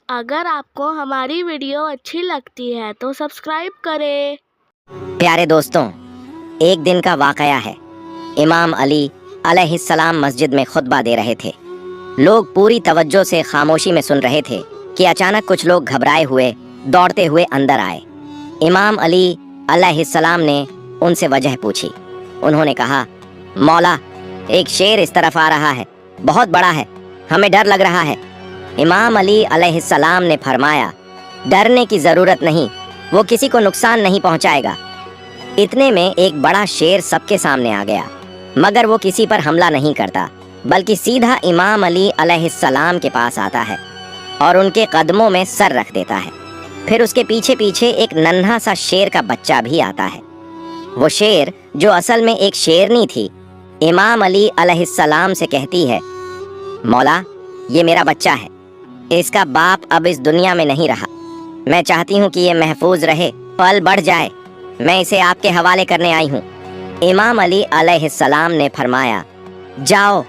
अगर आपको हमारी वीडियो अच्छी लगती है तो सब्सक्राइब करें। प्यारे दोस्तों, एक दिन का वाकया है। इमाम अली अलैहिस्सलाम मस्जिद में खुतबा दे रहे थे। लोग पूरी तवज्जो से खामोशी में सुन रहे थे कि अचानक कुछ लोग घबराए हुए दौड़ते हुए अंदर आए। इमाम अली अलैहिस्सलाम ने उनसे वजह पूछी। उन्होंने कहा, मौला, एक शेर इस तरफ आ रहा है, बहुत बड़ा है, हमें डर लग रहा है। इमाम अली अलैहिस्सलाम ने फरमाया, डरने की ज़रूरत नहीं, वो किसी को नुकसान नहीं पहुंचाएगा। इतने में एक बड़ा शेर सबके सामने आ गया, मगर वो किसी पर हमला नहीं करता, बल्कि सीधा इमाम अली अलैहिस्सलाम के पास आता है और उनके कदमों में सर रख देता है। फिर उसके पीछे पीछे एक नन्हा सा शेर का बच्चा भी आता है। वो शेर, जो असल में एक शेरनी थी, इमाम अली अलैहिस्सलाम से कहती है, मौला, ये मेरा बच्चा है, इसका बाप अब इस दुनिया में नहीं रहा। मैं चाहती हूँ कि ये महफूज रहे, पल बढ़ जाए, मैं इसे आपके हवाले करने आई हूँ। इमाम अली अलैहिस्सलाम ने फरमाया, जाओ,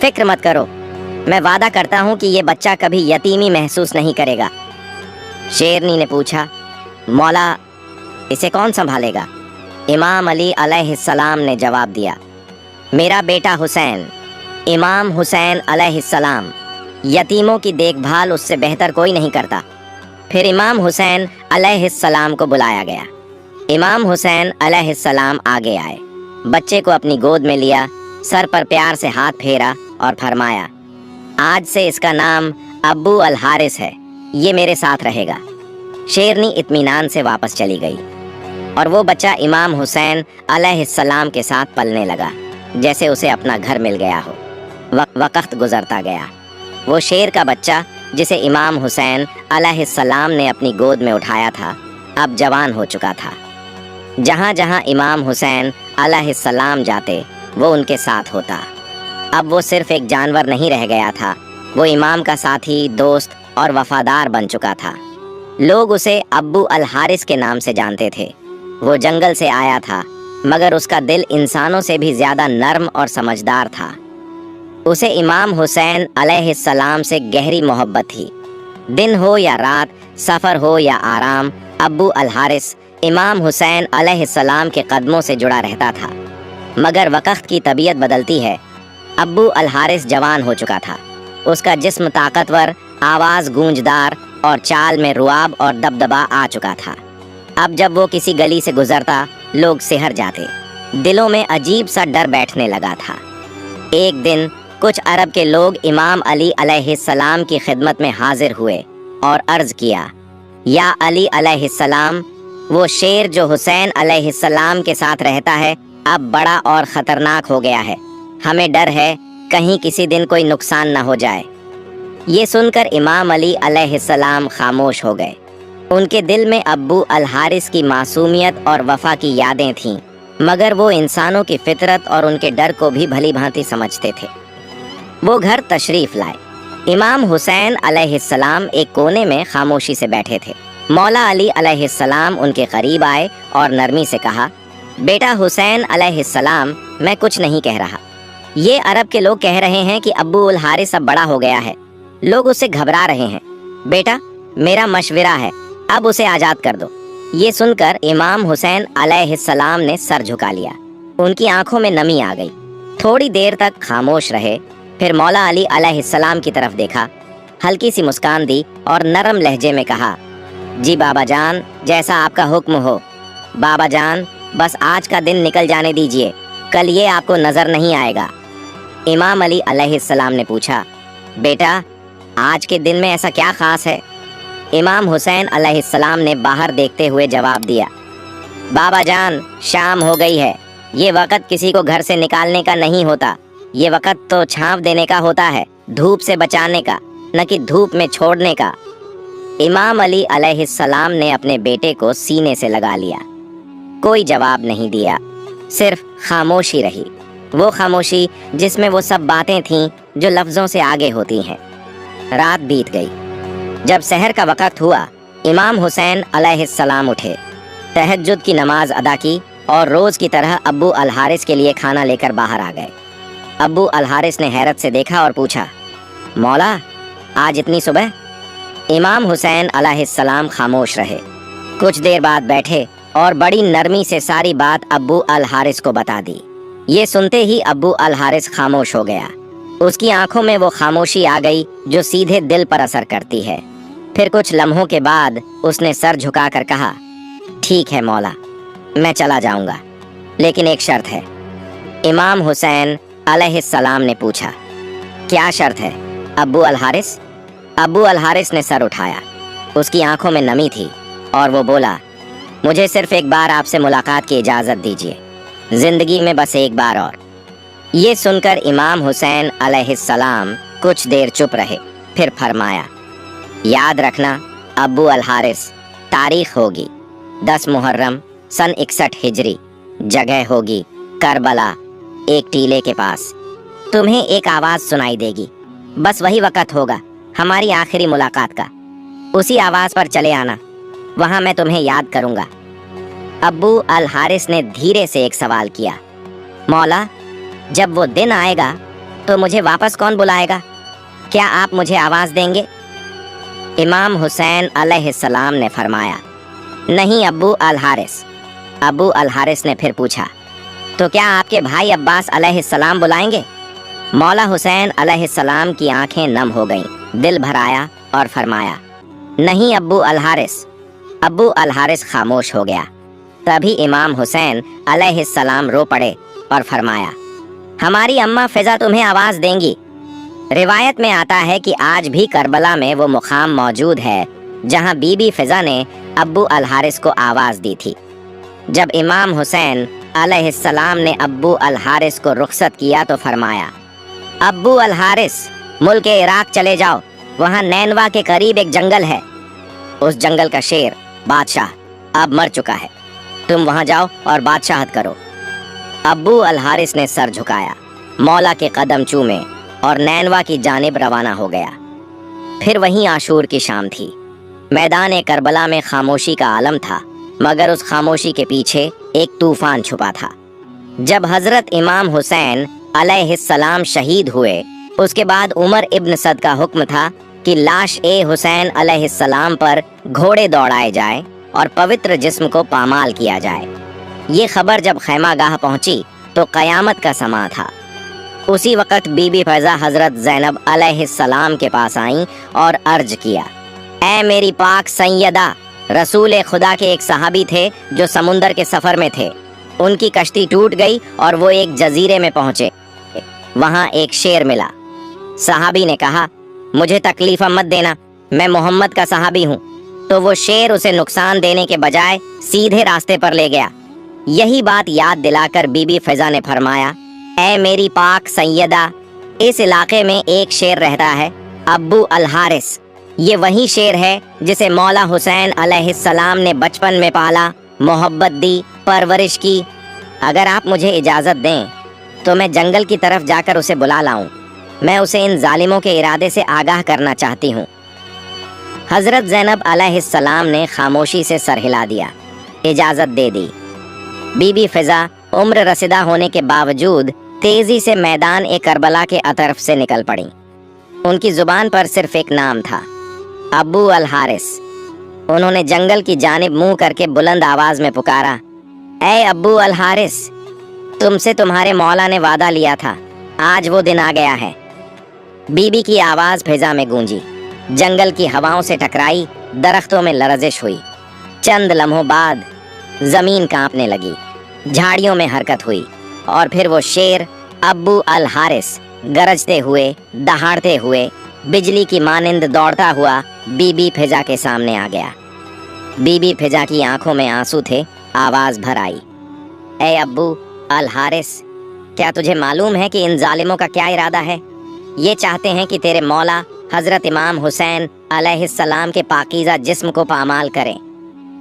फिक्र मत करो, मैं वादा करता हूँ कि ये बच्चा कभी यतीमी महसूस नहीं करेगा। शेरनी ने पूछा, मौला, इसे कौन संभालेगा? इमाम अली अलैहिस्सलाम ने जवाब दिया, मेरा बेटा हुसैन, इमाम हुसैन अलैहिस्सलाम। यतीमों की देखभाल उससे बेहतर कोई नहीं करता। फिर इमाम हुसैन अलैहिस्सलाम को बुलाया गया। इमाम हुसैन अलैहिस्सलाम आगे आए, बच्चे को अपनी गोद में लिया, सर पर प्यार से हाथ फेरा और फरमाया, आज से इसका नाम अब्बू अल हारिस है, ये मेरे साथ रहेगा। शेरनी इत्मीनान से वापस चली गई और वो बच्चा इमाम हुसैन अलैहिस्सलाम के साथ पलने लगा, जैसे उसे अपना घर मिल गया हो। वक्त गुजरता गया। वो शेर का बच्चा, जिसे इमाम हुसैन अलैहिस्सलाम ने अपनी गोद में उठाया था, अब जवान हो चुका था। जहाँ जहाँ इमाम हुसैन अलैहिस्सलाम जाते, वो उनके साथ होता। अब वो सिर्फ एक जानवर नहीं रह गया था, वो इमाम का साथी, दोस्त और वफादार बन चुका था। लोग उसे अब्बू अल हारिस के नाम से जानते थे। वो जंगल से आया था, मगर उसका दिल इंसानों से भी ज़्यादा नर्म और समझदार था। उसे इमाम हुसैन अलैहिस्सलाम से गहरी मोहब्बत थी। दिन हो या रात, सफ़र हो या आराम, अब्बू अल हारिस इमाम हुसैन अलैहिस्सलाम के कदमों से जुड़ा रहता था। मगर वक्त की तबीयत बदलती है। अब्बू अल हारिस जवान हो चुका था। उसका जिस्म ताकतवर, आवाज़ गूंजदार और चाल में रुआब और दबदबा आ चुका था। अब जब वो किसी गली से गुजरता, लोग सिहर जाते। दिलों में अजीब सा डर बैठने लगा था। एक दिन कुछ अरब के लोग इमाम अली अलैहिस्सलाम की खिदमत में हाजिर हुए और अर्ज़ किया, या अली अलैहिस्सलाम, वो शेर जो हुसैन अलैहिस्सलाम के साथ रहता है, अब बड़ा और ख़तरनाक हो गया है। हमें डर है कहीं किसी दिन कोई नुकसान न हो जाए। ये सुनकर इमाम अली अलैहिस्सलाम खामोश हो गए। उनके दिल में अब्बू अल हारिस की मासूमियत और वफा की यादें थीं, मगर वो इंसानों की फितरत और उनके डर को भी भली भांति समझते थे। वो घर तशरीफ़ लाए। इमाम हुसैन अलैहिस्सलाम एक कोने में खामोशी से बैठे थे। मौला अली अलैहिस्सलाम उनके करीब आए और नरमी से कहा, बेटा हुसैन अलैहिस्सलाम, मैं कुछ नहीं कह रहा। ये अरब के लोग कह रहे हैं कि अब्बू अल हारिस अब बड़ा हो गया है, लोग उससे घबरा रहे हैं। बेटा, मेरा मशवरा है, अब उसे आज़ाद कर दो। ये सुनकर इमाम हुसैन अलैहिस्सलाम ने सर झुका लिया। उनकी आंखों में नमी आ गई। थोड़ी देर तक खामोश रहे, फिर मौला अली अलैहिस्सलाम की तरफ देखा, हल्की सी मुस्कान दी और नरम लहजे में कहा, जी बाबा जान, जैसा आपका हुक्म हो। बाबा जान, बस आज का दिन निकल जाने दीजिए, कल ये आपको नज़र नहीं आएगा। इमाम अली अलैहिस्सलाम ने पूछा, बेटा, आज के दिन में ऐसा क्या ख़ास है? इमाम हुसैन अलैहिस्सलाम ने बाहर देखते हुए जवाब दिया, बाबा जान, शाम हो गई है। ये वक़्त किसी को घर से निकालने का नहीं होता, ये वक़्त तो छांव देने का होता है, धूप से बचाने का, न कि धूप में छोड़ने का। इमाम अली अलैहिस्सलाम ने अपने बेटे को सीने से लगा लिया। कोई जवाब नहीं दिया, सिर्फ खामोशी रही। वो खामोशी जिसमें वो सब बातें थीं जो लफ्ज़ों से आगे होती हैं। रात बीत गई। जब सहर का वक़्त हुआ, इमाम हुसैन अलैहिस्सलाम उठे, तहज्जुद की नमाज अदा की और रोज़ की तरह अब्बू अल हारिस के लिए खाना लेकर बाहर आ गए। अब्बू अल हारिस ने हैरत से देखा और पूछा, मौला, आज इतनी सुबह? इमाम हुसैन अलैहिस्सलाम खामोश रहे। कुछ देर बाद बैठे और बड़ी नरमी से सारी बात अब्बू अल हारिस को बता दी। ये सुनते ही अब्बू अल हारिस खामोश हो गया। उसकी आंखों में वो खामोशी आ गई जो सीधे दिल पर असर करती है। फिर कुछ लम्हों के बाद उसने सर झुकाकर कहा, ठीक है मौला, मैं चला जाऊंगा, लेकिन एक शर्त है। इमाम हुसैन अलैहिस्सलाम ने पूछा, क्या शर्त है अब्बू अल हारिस? अब्बू अल हारिस ने सर उठाया। उसकी आंखों में नमी थी और वो बोला, मुझे सिर्फ एक बार आपसे मुलाकात की इजाज़त दीजिए, जिंदगी में बस एक बार और। ये सुनकर इमाम हुसैन अलैहिस्सलाम कुछ देर चुप रहे, फिर फरमाया, याद रखना अब्बू अल हारिस, तारीख होगी 10 मुहर्रम सन 61 हिजरी, जगह होगी करबला, एक टीले के पास। तुम्हें एक आवाज़ सुनाई देगी, बस वही वक़्त होगा हमारी आखिरी मुलाकात का। उसी आवाज़ पर चले आना, वहाँ मैं तुम्हें याद करूँगा। अब्बू अल हारिस ने धीरे से एक सवाल किया, मौला, जब वो दिन आएगा तो मुझे वापस कौन बुलाएगा? क्या आप मुझे आवाज़ देंगे? इमाम हुसैन अलैहिस्सलाम ने फरमाया, नहीं अब्बू अल हारिस। अब्बू अल हारिस ने फिर पूछा, तो क्या आपके भाई अब्बास अलैहिस्सलाम बुलाएंगे? मौला हुसैन अलैहिस्सलाम की आंखें नम हो गईं, दिल भर आया और फरमाया, नहीं अब्बू अल हारिस। अब्बू अल हारिस खामोश हो गया। तभी इमाम हुसैन अलैहिस्सलाम रो पड़े और फरमाया, हमारी अम्मा फिजा तुम्हें आवाज़ देंगी। रिवायत में आता है कि आज भी करबला में वो मुकाम मौजूद है जहां बीबी फिजा ने अब्बू अल हारिस को आवाज़ दी थी। जब इमाम हुसैन अलैहिस्सलाम ने अब्बू अल हारिस को रुखसत किया तो फरमाया, अब्बू अल हारिस, मुल्क इराक चले जाओ, वहाँ नैनवा के करीब एक जंगल है। उस जंगल का शेर बादशाह अब मर चुका है, तुम वहाँ जाओ और बादशाहत करो। अब्बू अल हारिस ने सर झुकाया, मौला के कदम चूमे और नैनवा की जानिब रवाना हो गया। फिर वहीं आशूर की शाम थी। मैदान करबला में खामोशी का आलम था, मगर उस खामोशी के पीछे एक तूफान छुपा था। जब हजरत इमाम हुसैन अलैहिस्सलाम शहीद हुए, उसके बाद उमर इब्न सद का हुक्म था कि लाश ए हुसैन अलैहिस्सलाम पर घोड़े दौड़ाए जाए और पवित्र जिस्म को पामाल किया जाए। ये खबर जब खैमागाह पहुंची तो क़यामत का समा था। उसी वक़्त बीबी फ़ैज़ा हज़रत ज़ैनब अलैहिस्सलाम के पास आईं और अर्ज किया, ऐ मेरी पाक सैयदा, रसूल खुदा के एक सहाबी थे जो समुंदर के सफ़र में थे। उनकी कश्ती टूट गई और वो एक जजीरे में पहुँचे। वहाँ एक शेर मिला। सहाबी ने कहा, मुझे तकलीफ़ मत देना, मैं मोहम्मद का सहाबी हूँ। तो वो शेर उसे नुकसान देने के बजाय सीधे रास्ते पर ले गया। यही बात याद दिलाकर बीबी फ़ैज़ा ने फरमाया, ऐ मेरी पाक सैयदा, इस इलाके में एक शेर रहता है, अब्बू अल हारिस। ये वही शेर है जिसे मौला हुसैन अलैहिस्सलाम ने बचपन में पाला, मोहब्बत दी, परवरिश की। अगर आप मुझे इजाज़त दें तो मैं जंगल की तरफ जाकर उसे बुला लाऊं। मैं उसे इन जालिमों के इरादे से आगाह करना चाहती हूँ। हज़रत ज़ैनब अलैहिस्सलाम ने खामोशी से सर हिला दिया, इजाज़त दे दी। बीबी फ़िज़ा उम्र रसीदा होने के बावजूद तेज़ी से मैदान करबला के अतरफ से निकल पड़ी। उनकी ज़ुबान पर सिर्फ एक नाम था, अब्बू अल हारिस। उन्होंने जंगल की जानिब मुंह करके बुलंद आवाज़ में पुकारा, ऐ अब्बू अल हारिस, तुमसे तुम्हारे मौला ने वादा लिया था, आज वो दिन आ गया है। बीबी की आवाज़ फ़िज़ा में गूंजी, जंगल की हवाओं से टकराई, दरख्तों में लरज़िश हुई। चंद लम्हों बाद ज़मीन कांपने लगी, झाड़ियों में हरकत हुई और फिर वो शेर अब्बू अल हारिस गरजते हुए, दहाड़ते हुए, बिजली की मानिंद दौड़ता हुआ बीबी फ़िज़ा के सामने आ गया। बीबी फ़िज़ा की आंखों में आंसू थे, आवाज़ भर आई, ऐ अब्बू अल हारिस, क्या तुझे मालूम है कि इन जालिमों का क्या इरादा है? ये चाहते हैं कि तेरे मौला हज़रत इमाम हुसैन अलैहिस्सलाम के पाकीज़ा जिस्म को पामाल करें।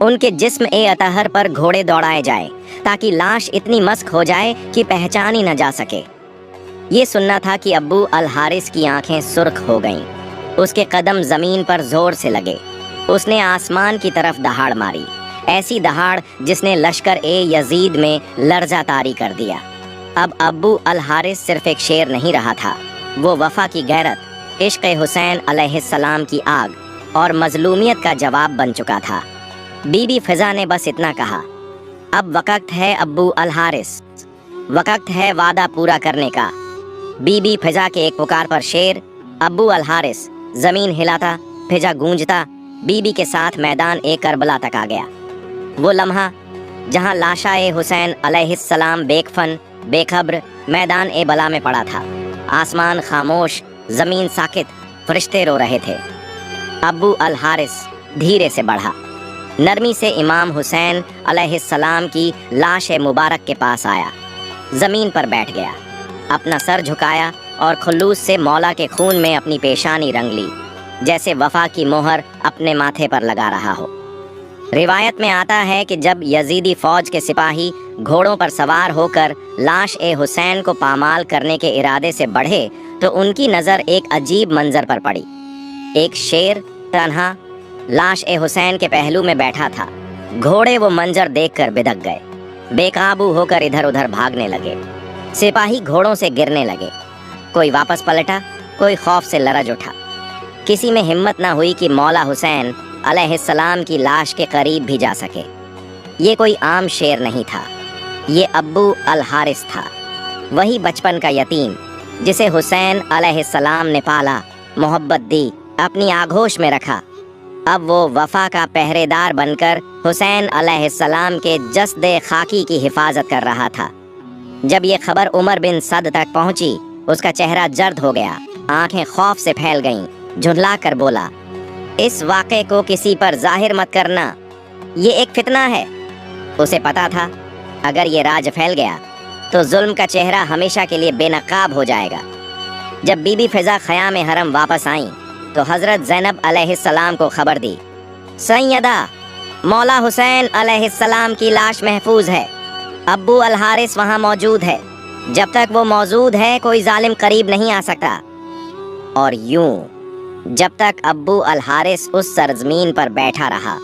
उनके जिस्म अतहर पर घोड़े दौड़ाए जाए ताकि लाश इतनी मस्क हो जाए कि पहचान ही न जा सके। ये सुनना था कि अब्बू अल हारिस की आंखें सुर्ख हो गईं। उसके कदम ज़मीन पर ज़ोर से लगे। उसने आसमान की तरफ दहाड़ मारी, ऐसी दहाड़ जिसने लश्कर यजीद में लर्जा तारी कर दिया। अब अब्बू अल हारिस सिर्फ एक शेर नहीं रहा था, वो वफ़ा की गैरत, इश्क़ हुसैन अलैहिस्सलाम की आग اور مظلومیت کا جواب بن چکا تھا۔ بی بی فضا نے بس اتنا کہا، اب وقت ہے ابو الحارث، وقت ہے وعدہ پورا کرنے کا۔ بی بی فضا کے ایک پکار پر شیر ابو الحارث زمین ہلاتا بھیجا گونجتا بی بی کے ساتھ میدان کربلا تک آ گیا۔ وہ لمحہ جہاں لاشا حسین علیہ السلام بے کفن بے خبر میدان بلا میں پڑا تھا، آسمان خاموش، زمین ساکت، فرشتے رو رہے تھے۔ ابو الحارث دھیرے سے بڑھا، نرمی سے امام حسین علیہ السلام کی لاش مبارک کے پاس آیا، زمین پر بیٹھ گیا، اپنا سر جھکایا اور خلوص سے مولا کے خون میں اپنی پیشانی رنگ لی، جیسے وفا کی مہر اپنے ماتھے پر لگا رہا ہو۔ روایت میں آتا ہے کہ جب یزیدی فوج کے سپاہی گھوڑوں پر سوار ہو کر لاش حسین کو پامال کرنے کے ارادے سے بڑھے تو ان کی نظر ایک عجیب منظر پر پڑی۔ ایک شیر تنہا لاش حسین کے پہلو میں بیٹھا تھا۔ گھوڑے وہ منظر دیکھ کر بدک گئے، بے قابو ہو کر ادھر ادھر بھاگنے لگے، سپاہی گھوڑوں سے گرنے لگے، کوئی واپس پلٹا، کوئی خوف سے لرز اٹھا۔ کسی میں ہمت نہ ہوئی کہ مولا حسین علیہ السلام کی لاش کے قریب بھی جا سکے۔ یہ کوئی عام شیر نہیں تھا، یہ ابو الحارث تھا، وہی بچپن کا یتیم جسے حسین علیہ السلام نے پالا، محبت دی، اپنی آغوش میں رکھا۔ اب وہ وفا کا پہرے دار بن کر حسین علیہ السلام کے جسد خاکی کی حفاظت کر رہا تھا۔ جب یہ خبر عمر بن سعد تک پہنچی، اس کا چہرہ زرد ہو گیا، آنکھیں خوف سے پھیل گئیں، جھنجلا کر بولا، اس واقعے کو کسی پر ظاہر مت کرنا، یہ ایک فتنہ ہے۔ اسے پتا تھا اگر یہ راز پھیل گیا تو ظلم کا چہرہ ہمیشہ کے لیے بے نقاب ہو جائے گا۔ جب بی بی فضا خیام حرم واپس آئیں تو حضرت زینب علیہ السلام کو خبر دی، سیدہ، مولا حسین علیہ السلام کی لاش محفوظ ہے، ابو الحارث وہاں موجود ہے، جب تک وہ موجود ہے کوئی ظالم قریب نہیں آ سکتا۔ اور یوں جب تک ابو الحارث اس سرزمین پر بیٹھا رہا،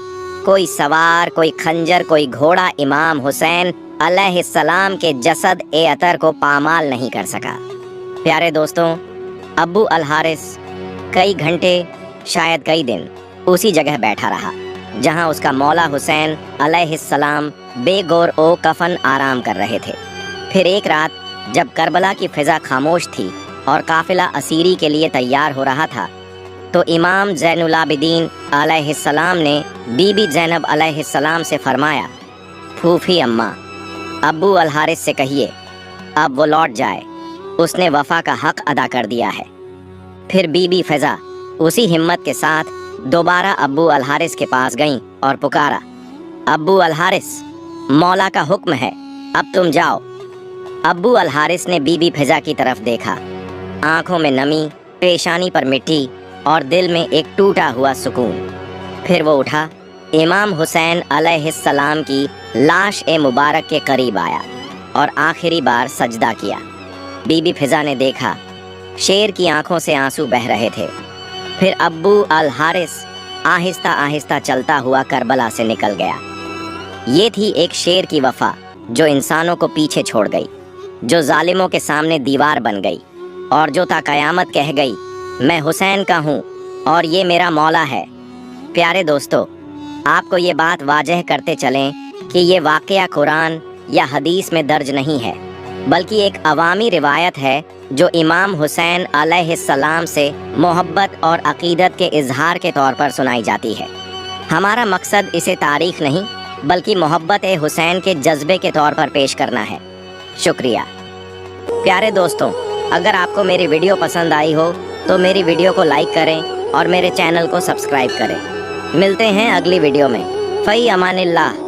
کوئی سوار، کوئی خنجر، کوئی گھوڑا امام حسین علیہ السلام کے جسد عطر کو پامال نہیں کر سکا۔ پیارے دوستوں، ابو الحارث کئی گھنٹے، شاید کئی دن اسی جگہ بیٹھا رہا جہاں اس کا مولا حسین علیہ السلام بے گور و کفن آرام کر رہے تھے۔ پھر ایک رات جب کربلا کی فضا خاموش تھی اور قافلہ اسیری کے لیے تیار ہو رہا تھا تو امام زین العابدین علیہ السلام نے بی بی زینب علیہ السلام سے فرمایا، پھوپھی اماں، ابو الحارث سے کہیے اب وہ لوٹ جائے، اس نے وفا کا حق ادا کر دیا ہے۔ پھر بی بی فضا اسی ہمت کے ساتھ دوبارہ ابو الحارث کے پاس گئیں اور پکارا، ابو الحارث، مولا کا حکم ہے، اب تم جاؤ۔ ابو الحارث نے بی بی فضا کی طرف دیکھا، آنکھوں میں نمی، پیشانی پر مٹی اور دل میں ایک ٹوٹا ہوا سکون۔ پھر وہ اٹھا، امام حسین علیہ السلام کی لاش مبارک کے قریب آیا اور آخری بار سجدہ کیا۔ بی بی فضا نے دیکھا شیر کی آنکھوں سے آنسو بہہ رہے تھے۔ پھر ابو الحارث آہستہ آہستہ چلتا ہوا کربلا سے نکل گیا۔ یہ تھی ایک شیر کی وفا جو انسانوں کو پیچھے چھوڑ گئی، جو ظالموں کے سامنے دیوار بن گئی، اور جو تا قیامت کہہ گئی، میں حسین کا ہوں اور یہ میرا مولا ہے۔ پیارے دوستو، آپ کو یہ بات واضح کرتے چلیں کہ یہ واقعہ قرآن یا حدیث میں درج نہیں ہے، بلکہ ایک عوامی روایت ہے جو امام حسین علیہ السلام سے محبت اور عقیدت کے اظہار کے طور پر سنائی جاتی ہے۔ ہمارا مقصد اسے تاریخ نہیں بلکہ محبت حسین کے جذبے کے طور پر پیش کرنا ہے۔ شکریہ۔ پیارے دوستوں، اگر آپ کو میری ویڈیو پسند آئی ہو تو میری ویڈیو کو لائک کریں اور میرے چینل کو سبسکرائب کریں۔ ملتے ہیں اگلی ویڈیو میں۔ فی امان اللہ۔